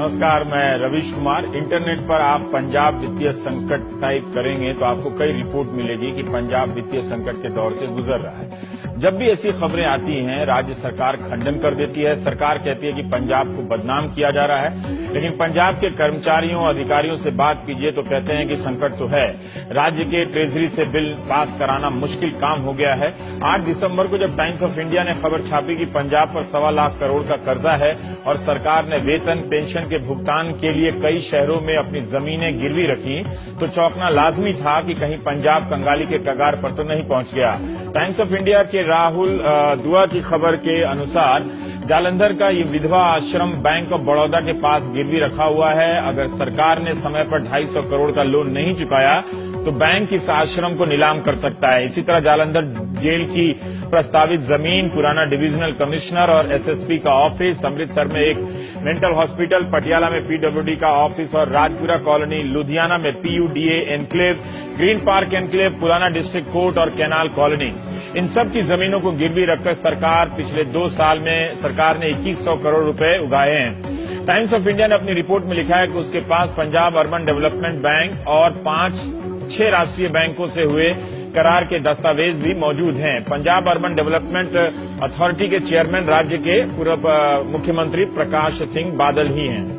नमस्कार, मैं रवीश कुमार। इंटरनेट पर आप पंजाब वित्तीय संकट टाइप करेंगे तो आपको कई रिपोर्ट मिलेगी कि पंजाब वित्तीय संकट के दौर से गुजर रहा है। जब भी ऐसी खबरें आती हैं, राज्य सरकार खंडन कर देती है। सरकार कहती है कि पंजाब को बदनाम किया जा रहा है, लेकिन पंजाब के कर्मचारियों अधिकारियों से बात कीजिए तो कहते हैं कि संकट तो है। राज्य के ट्रेजरी से बिल पास कराना मुश्किल काम हो गया है। 8 दिसंबर को जब टाइम्स ऑफ इंडिया ने खबर छापी कि पंजाब पर 1.25 लाख करोड़ का कर्जा है और सरकार ने वेतन पेंशन के भुगतान के लिए कई शहरों में अपनी जमीनें गिरवी रखी, तो चौंकना लाजमी था कि कहीं पंजाब कंगाली के कगार पर तो नहीं पहुंच गया। टाइम्स ऑफ इंडिया के राहुल दुआ की खबर के अनुसार जालंधर का ये विधवा आश्रम बैंक ऑफ बड़ौदा के पास गिरवी रखा हुआ है। अगर सरकार ने समय पर 250 करोड़ का लोन नहीं चुकाया तो बैंक इस आश्रम को नीलाम कर सकता है। इसी तरह जालंधर जेल की प्रस्तावित जमीन, पुराना डिविजनल कमिश्नर और एसएसपी का ऑफिस, अमृतसर में एक मेंटल हॉस्पिटल, पटियाला में पीडब्ल्यूडी का ऑफिस और राजपुरा कॉलोनी लुधियाना में पीयूडीए एनक्लेव, ग्रीन पार्क एनक्लेव, पुराना डिस्ट्रिक्ट कोर्ट और कैनाल कॉलोनी, इन सब की जमीनों को गिरवी रखकर सरकार पिछले 2 साल में सरकार ने 2100 करोड़ रुपए उगाए हैं। टाइम्स ऑफ इंडिया ने अपनी रिपोर्ट में लिखा है कि उसके पास पंजाब अर्बन डेवलपमेंट बैंक और 5-6 राष्ट्रीय बैंकों से हुए करार के दस्तावेज भी मौजूद हैं। पंजाब अर्बन डेवलपमेंट अथॉरिटी के चेयरमैन राज्य के पूर्व मुख्यमंत्री प्रकाश सिंह बादल ही हैं।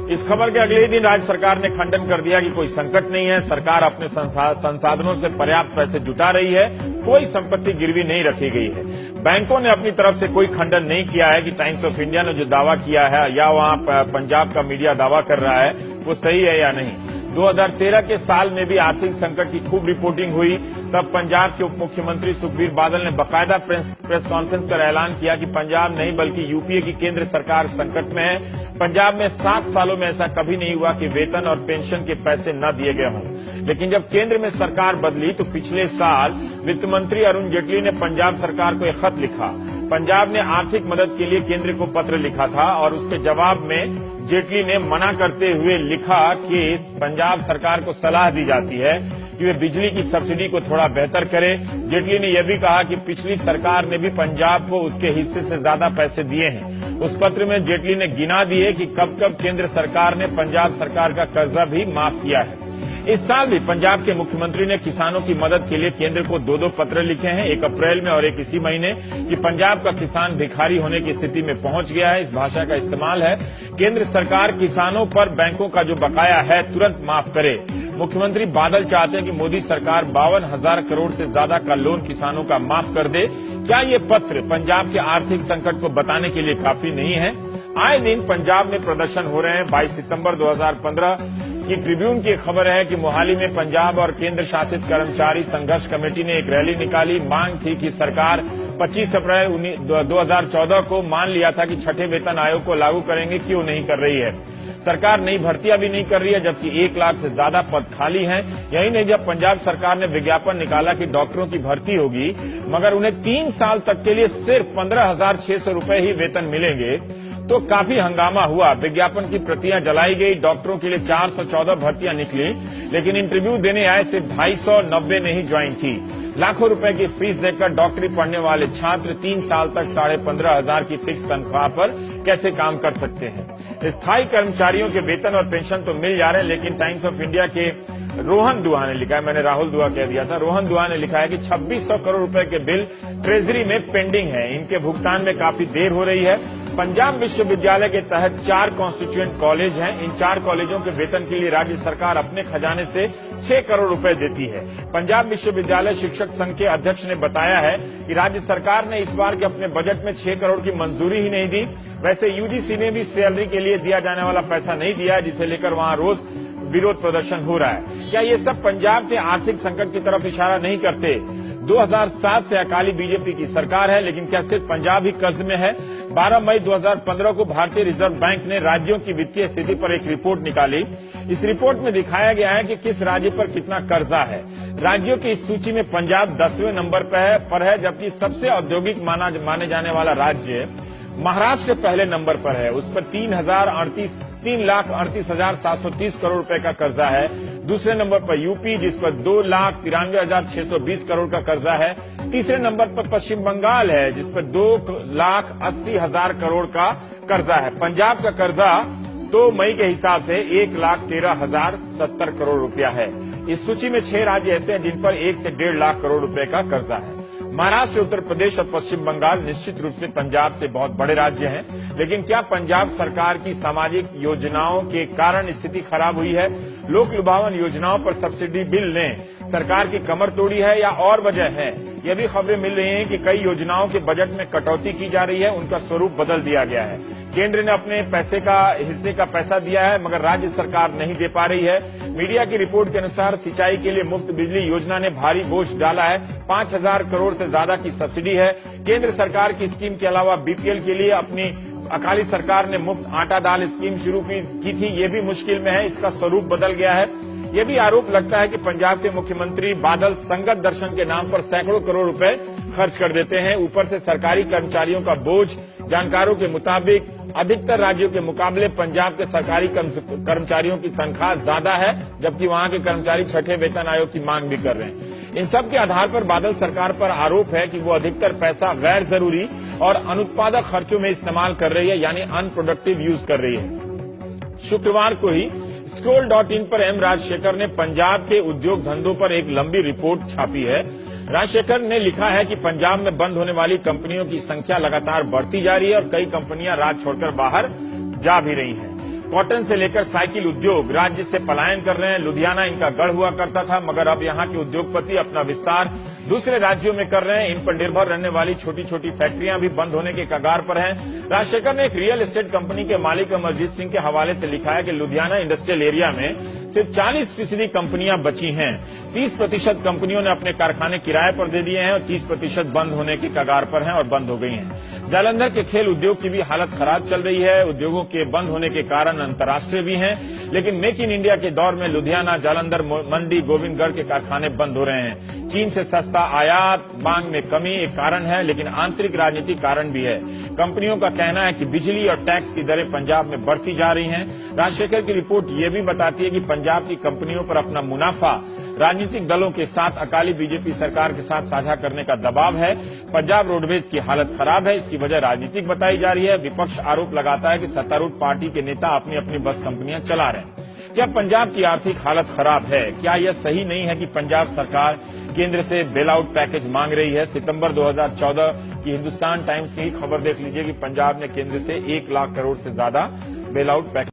इस खबर के अगले ही दिन राज्य सरकार ने खंडन कर दिया कि कोई संकट नहीं है, सरकार अपने संसाधनों से पर्याप्त पैसे जुटा रही है, कोई संपत्ति गिरवी नहीं रखी गई है। बैंकों ने अपनी तरफ से कोई खंडन नहीं किया है कि टाइम्स ऑफ इंडिया ने जो दावा किया है या वहां पंजाब का मीडिया दावा कर रहा है वो सही है या नहीं। 2013 के साल में भी आर्थिक संकट की खूब रिपोर्टिंग हुई। तब पंजाब के उप मुख्यमंत्री सुखबीर बादल ने बाकायदा प्रेस कॉन्फ्रेंस कर ऐलान किया कि पंजाब नहीं बल्कि यूपीए की केंद्र सरकार संकट में है। पंजाब में 7 सालों में ऐसा कभी नहीं हुआ कि वेतन और पेंशन के पैसे न दिए गए हों। लेकिन जब केंद्र में सरकार बदली तो पिछले साल वित्त मंत्री अरुण जेटली ने पंजाब सरकार को एक खत लिखा। पंजाब ने आर्थिक मदद के लिए केंद्र को पत्र लिखा था और उसके जवाब में जेटली ने मना करते हुए लिखा कि पंजाब सरकार को सलाह दी जाती है कि वे बिजली की सब्सिडी को थोड़ा बेहतर करे। जेटली ने यह भी कहा कि पिछली सरकार ने भी पंजाब को उसके हिस्से से ज्यादा पैसे दिए हैं। उस पत्र में जेटली ने गिना दिए कि कब कब केंद्र सरकार ने पंजाब सरकार का कर्जा भी माफ किया है। इस साल भी पंजाब के मुख्यमंत्री ने किसानों की मदद के लिए केंद्र को 2 पत्र लिखे हैं, एक अप्रैल में और एक इसी महीने, कि पंजाब का किसान भिखारी होने की स्थिति में पहुंच गया है। इस भाषा का इस्तेमाल है, केंद्र सरकार किसानों पर बैंकों का जो बकाया है तुरंत माफ करे। मुख्यमंत्री बादल चाहते हैं कि मोदी सरकार 52,000 करोड़ से ज्यादा का लोन किसानों का माफ कर दे। क्या ये पत्र पंजाब के आर्थिक संकट को बताने के लिए काफी नहीं है? आए दिन पंजाब में प्रदर्शन हो रहे हैं। 22 सितंबर 2015 की ट्रिब्यून की खबर है कि मोहाली में पंजाब और केंद्र शासित कर्मचारी संघर्ष कमेटी ने एक रैली निकाली। मांग थी कि सरकार 25 अप्रैल 2014 को मान लिया था कि 6ठे वेतन आयोग को लागू करेंगे, क्यों नहीं कर रही है? सरकार नई भर्तियां भी नहीं कर रही है, जबकि 1 लाख से ज्यादा पद खाली हैं। यही नहीं, जब पंजाब सरकार ने विज्ञापन निकाला कि डॉक्टरों की भर्ती होगी मगर उन्हें 3 साल तक के लिए सिर्फ 15,600 रुपए ही वेतन मिलेंगे, तो काफी हंगामा हुआ। विज्ञापन की प्रतियां जलाई गई। डॉक्टरों के लिए 414 भर्तियां निकली, लेकिन इंटरव्यू देने आए सिर्फ 250 ने ही ज्वाइन की। लाखों रुपए की फीस देकर डॉक्टरी पढ़ने वाले छात्र 3 साल तक 15,500 की फिक्स तनख्वाह पर कैसे काम कर सकते हैं? स्थायी कर्मचारियों के वेतन और पेंशन तो मिल जा रहे हैं, लेकिन टाइम्स ऑफ इंडिया के रोहन दुआ ने लिखा है, मैंने राहुल दुआ कह दिया था, रोहन दुआ ने लिखा है कि 2600 करोड़ रुपए के बिल ट्रेजरी में पेंडिंग है। इनके भुगतान में काफी देर हो रही है। पंजाब विश्वविद्यालय के तहत 4 कॉन्स्टिट्यूएंट कॉलेज हैं। इन 4 कॉलेजों के वेतन के लिए राज्य सरकार अपने खजाने से 6 करोड़ रुपए देती है। पंजाब विश्वविद्यालय शिक्षक संघ के अध्यक्ष ने बताया है कि राज्य सरकार ने इस बार के अपने बजट में 6 करोड़ की मंजूरी ही नहीं दी। वैसे यूजीसी ने भी सैलरी के लिए दिया जाने वाला पैसा नहीं दिया, जिसे लेकर वहां रोज विरोध प्रदर्शन हो रहा है। क्या ये सब पंजाब के आर्थिक संकट की तरफ इशारा नहीं करते? 2007 से अकाली बीजेपी की सरकार है, लेकिन क्या सिर्फ पंजाब ही कर्ज में है? 12 मई 2015 को भारतीय रिजर्व बैंक ने राज्यों की वित्तीय स्थिति पर एक रिपोर्ट निकाली। इस रिपोर्ट में दिखाया गया है कि किस राज्य पर कितना कर्जा है। राज्यों की इस सूची में पंजाब 10वें नंबर पर है, जबकि सबसे औद्योगिक माने जाने वाला राज्य महाराष्ट्र पहले नंबर पर है। उस पर 3,38,730 करोड़ रुपए का कर्जा है। दूसरे नंबर पर यूपी, जिस पर 2,93,620 करोड़ का कर्जा है। तीसरे नंबर पर पश्चिम बंगाल है, जिस पर 2,80,000 करोड़ का कर्जा है। पंजाब का कर्जा तो मई के हिसाब से 1,13,070 करोड़ रुपया है। इस सूची में 6 राज्य ऐसे हैं जिन पर 1 से 1.5 लाख करोड़ रुपए का कर्जा है। महाराष्ट्र, उत्तर प्रदेश और पश्चिम बंगाल निश्चित रूप से पंजाब से बहुत बड़े राज्य हैं, लेकिन क्या पंजाब सरकार की सामाजिक योजनाओं के कारण स्थिति खराब हुई है? लोक लुभावन योजनाओं पर सब्सिडी बिल ने सरकार की कमर तोड़ी है या और वजह है? ये भी खबरें मिल रही हैं कि कई योजनाओं के बजट में कटौती की जा रही है, उनका स्वरूप बदल दिया गया है। केंद्र ने अपने हिस्से का पैसा दिया है, मगर राज्य सरकार नहीं दे पा रही है। मीडिया की रिपोर्ट के अनुसार सिंचाई के लिए मुफ्त बिजली योजना ने भारी बोझ डाला है। 5,000 करोड़ से ज्यादा की सब्सिडी है। केंद्र सरकार की स्कीम के अलावा बीपीएल के लिए अपनी अकाली सरकार ने मुफ्त आटा दाल स्कीम शुरू की थी, ये भी मुश्किल में है। इसका स्वरूप बदल गया है। ये भी आरोप लगता है कि पंजाब के मुख्यमंत्री बादल संगत दर्शन के नाम पर सैकड़ों करोड़ रुपए खर्च कर देते हैं। ऊपर से सरकारी कर्मचारियों का बोझ। जानकारों के मुताबिक अधिकतर राज्यों के मुकाबले पंजाब के सरकारी कर्मचारियों की तनख्वाह ज्यादा है, जबकि वहां के कर्मचारी छठे वेतन आयोग की मांग भी कर रहे हैं। इन सब के आधार पर बादल सरकार पर आरोप है कि वो अधिकतर पैसा गैर जरूरी और अनुत्पादक खर्चों में इस्तेमाल कर रही है, यानी अनप्रोडक्टिव यूज कर रही है। शुक्रवार को ही scroll.in पर एम राजशेखर ने पंजाब के उद्योग धंधों पर एक लंबी रिपोर्ट छापी है। राजशेखर ने लिखा है कि पंजाब में बंद होने वाली कंपनियों की संख्या लगातार बढ़ती जा रही है और कई कंपनियां राज्य छोड़कर बाहर जा भी रही हैं। कॉटन से लेकर साइकिल उद्योग राज्य से पलायन कर रहे हैं। लुधियाना इनका गढ़ हुआ करता था, मगर अब यहां के उद्योगपति अपना विस्तार दूसरे राज्यों में कर रहे हैं। इन पर निर्भर रहने वाली छोटी छोटी फैक्ट्रियां भी बंद होने के कगार पर हैं। राजशेखर ने एक रियल एस्टेट कंपनी के मालिक अमरजीत सिंह के हवाले से लिखा है कि लुधियाना इंडस्ट्रियल एरिया में सिर्फ 40% कंपनियां बची हैं। 30% कंपनियों ने अपने कारखाने किराए पर दे दिए हैं और 30% बंद होने की कगार पर हैं और बंद हो गई हैं। जालंधर के खेल उद्योग की भी हालत खराब चल रही है। उद्योगों के बंद होने के कारण अंतर्राष्ट्रीय भी हैं, लेकिन मेक इन इंडिया के दौर में लुधियाना, जालंधर, मंडी, गोविंदगढ़ के कारखाने बंद हो रहे हैं। चीन से सस्ता आयात, मांग में कमी एक कारण है, लेकिन आंतरिक राजनीतिक कारण भी है। कंपनियों का कहना है कि बिजली और टैक्स की दरें पंजाब में बढ़ती जा रही हैं। राजशेखर की रिपोर्ट ये भी बताती है कि पंजाब की कंपनियों पर अपना मुनाफा राजनीतिक दलों के साथ अकाली बीजेपी सरकार के साथ साझा करने का दबाव है। पंजाब रोडवेज की हालत खराब है, इसकी वजह राजनीतिक बताई जा रही है। विपक्ष आरोप लगाता है कि सत्तारूढ़ पार्टी के नेता अपनी अपनी बस कंपनियां चला रहे हैं। क्या पंजाब की आर्थिक हालत खराब है? क्या यह सही नहीं है कि पंजाब सरकार केंद्र से बेल आउट पैकेज मांग रही है? सितंबर 2014 की हिंदुस्तान टाइम्स की खबर देख लीजिए कि पंजाब ने केंद्र से 1 लाख करोड़ से ज्यादा बेल आउट पैकेज